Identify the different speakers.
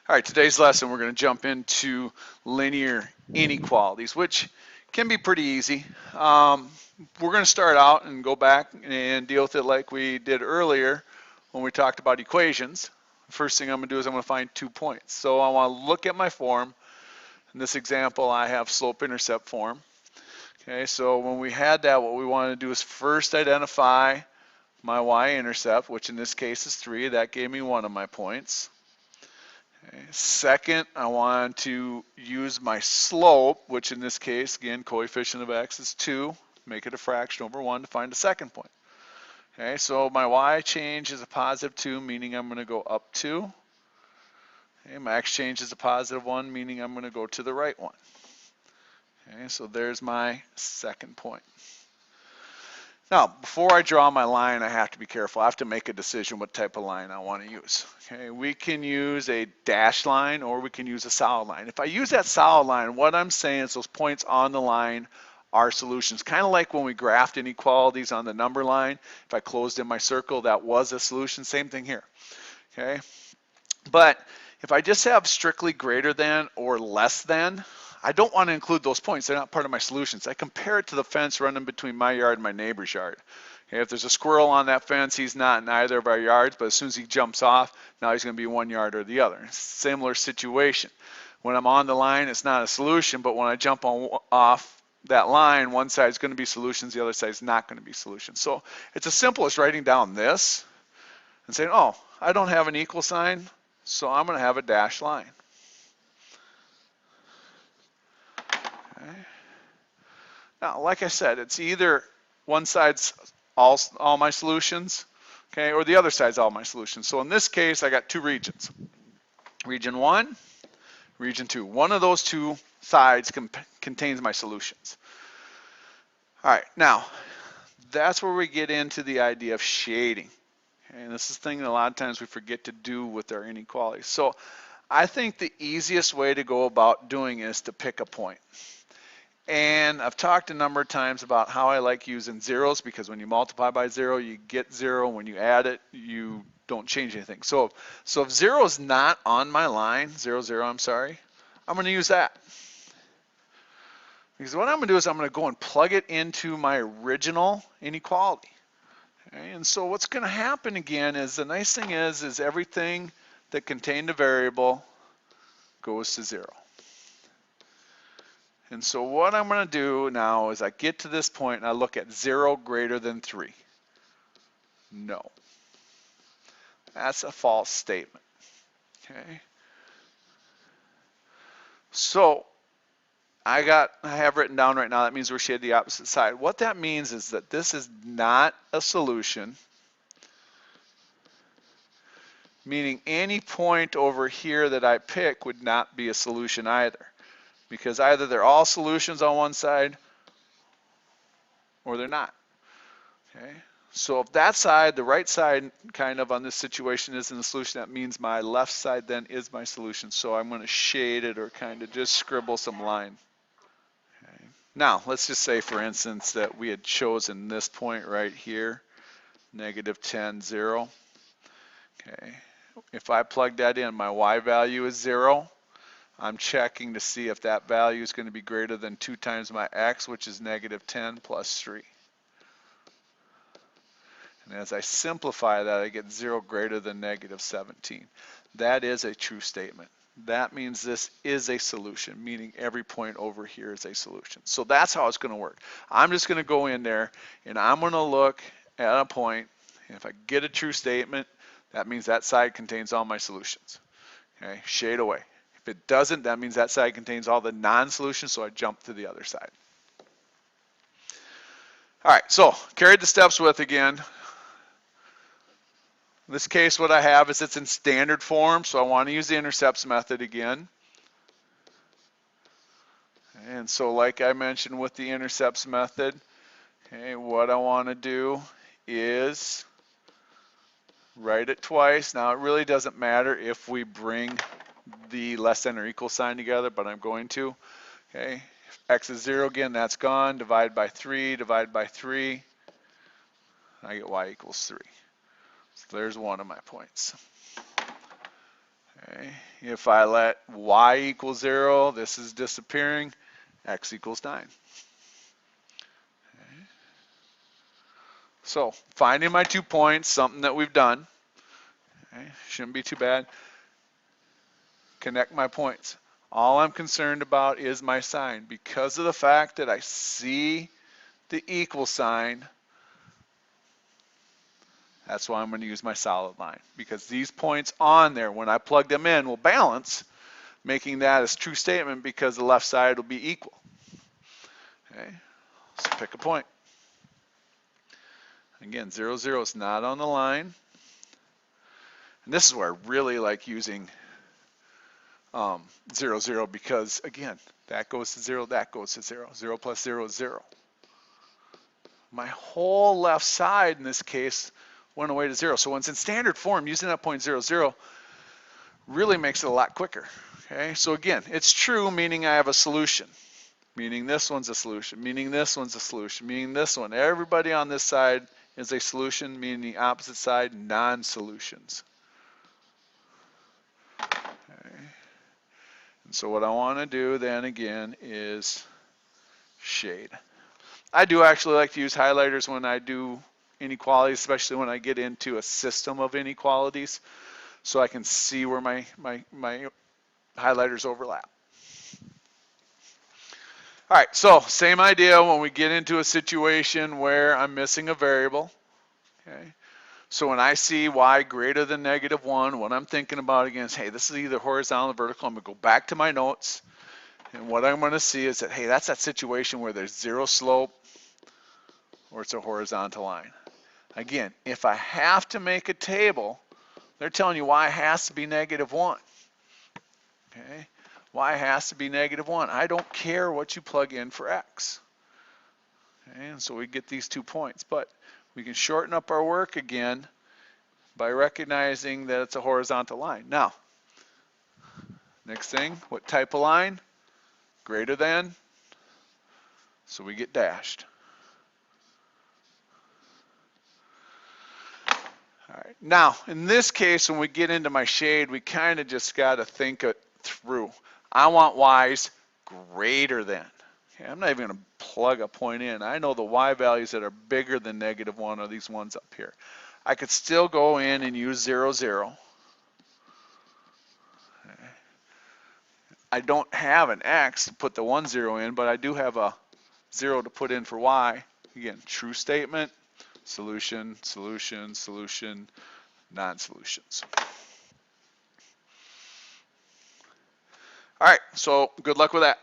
Speaker 1: All right, today's lesson we're going to jump into linear inequalities, which can be pretty easy. We're going to start out and go back and deal with it like we did earlier when we talked about equations. First thing I'm going to do is I'm going to find 2 points. So I want to look at my form. In this example, I have slope-intercept form. Okay, so when we had that, what we want to do is first identify my y-intercept, which in this case is 3. That gave me one of my points. Okay. Second, I want to use my slope, which in this case, again, coefficient of x is 2. Make it a fraction over 1 to find the second point. Okay, so my y change is a positive 2, meaning I'm going to go up 2. Okay, my x change is a positive 1, meaning I'm going to go to the right 1. Okay, so there's my second point. Now, before I draw my line, I have to be careful. I have to make a decision what type of line I want to use. Okay, we can use a dashed line or we can use a solid line. If I use that solid line, what I'm saying is those points on the line are solutions. Kind of like when we graphed inequalities on the number line. If I closed in my circle, that was a solution. Same thing here. Okay, but if I just have strictly greater than or less than, I don't want to include those points. They're not part of my solutions. I compare it to the fence running between my yard and my neighbor's yard. Okay, if there's a squirrel on that fence, he's not in either of our yards, but as soon as he jumps off, now he's going to be one yard or the other. Similar situation. When I'm on the line, it's not a solution, but when I jump off that line, one side is going to be solutions, the other side is not going to be solutions. So it's as simple as writing down this and saying, oh, I don't have an equal sign, so I'm going to have a dashed line. Okay. Now, like I said, it's either one side's all my solutions, okay, or the other side's all my solutions. So in this case, I got 2 regions. Region 1, region 2. One of those 2 sides contains my solutions. All right, now, that's where we get into the idea of shading. Okay, and this is the thing that a lot of times we forget to do with our inequalities. So I think the easiest way to go about doing it is to pick a point. And I've talked a number of times about how I like using zeros, because when you multiply by 0, you get 0. When you add it, you don't change anything. So if 0 is not on my line, 0, 0, I'm sorry, I'm going to use that. Because what I'm going to do is I'm going to go and plug it into my original inequality. Okay? And so what's going to happen again is, the nice thing is everything that contained a variable goes to 0. And so what I'm going to do now is I get to this point and I look at 0 greater than 3. No. That's a false statement. Okay. So I have written down right now, that means we're shaded the opposite side. What that means is that this is not a solution, meaning any point over here that I pick would not be a solution either. Because either they're all solutions on one side or they're not. Okay. So if that side, the right side kind of on this situation isn't a solution, that means my left side then is my solution. So I'm going to shade it or kind of just scribble some line. Okay. Now, let's just say, for instance, that we had chosen this point right here, negative 10, 0. Okay. If I plug that in, my y value is 0. I'm checking to see if that value is going to be greater than 2 times my x, which is negative 10 plus 3. And as I simplify that, I get 0 greater than negative 17. That is a true statement. That means this is a solution, meaning every point over here is a solution. So that's how it's going to work. I'm just going to go in there and I'm going to look at a point, and if I get a true statement, that means that side contains all my solutions. Okay, shade away. If it doesn't, that means that side contains all the non-solutions, so I jump to the other side. All right, so carried the steps with again. In this case, what I have is it's in standard form, so I want to use the intercepts method again. And so like I mentioned with the intercepts method, okay, what I want to do is write it twice. Now it really doesn't matter if we bring the less than or equal sign together, but I'm going to. Okay, if x is 0 again, that's gone. Divide by 3, divide by 3. I get y equals 3. So there's one of my points. Okay. If I let y equal 0, this is disappearing, x equals 9. Okay. So finding my 2 points, something that we've done. Okay. Shouldn't be too bad. Connect my points. All I'm concerned about is my sign. Because of the fact that I see the equal sign, that's why I'm going to use my solid line. Because these points on there, when I plug them in, will balance, making that a true statement because the left side will be equal. Okay, so pick a point. Again, 0, 0 is not on the line. And this is where I really like using 0, 0 because, again, that goes to 0, that goes to 0. 0 plus 0 is 0. My whole left side in this case went away to 0. So when it's in standard form, using that point 0, 0 really makes it a lot quicker. Okay, so again, it's true, meaning I have a solution, meaning this one's a solution, meaning this one's a solution, meaning this one. Everybody on this side is a solution, meaning the opposite side, non-solutions. Okay. And so what I want to do then again is shade. I do actually like to use highlighters when I do inequalities, especially when I get into a system of inequalities, so I can see where my highlighters overlap. All right, so same idea when we get into a situation where I'm missing a variable. Okay, so when I see y greater than -1, what I'm thinking about again is, hey, this is either horizontal or vertical. I'm going to go back to my notes, and what I'm going to see is that, hey, that's that situation where there's 0 slope or it's a horizontal line. Again, if I have to make a table, they're telling you y has to be -1. Okay, y has to be -1. I don't care what you plug in for x. Okay, and so we get these 2 points, but we can shorten up our work again by recognizing that it's a horizontal line. Now, next thing, what type of line? Greater than, so we get dashed. All right. Now, in this case, when we get into my shade, we kind of just got to think it through. I want y's greater than. Okay, I'm not even going to plug a point in. I know the y values that are bigger than -1 are these ones up here. I could still go in and use 0, 0. Okay. I don't have an x to put the 1, 0 in, but I do have a 0 to put in for y. Again, true statement, solution, solution, solution, non-solutions. All right, so good luck with that.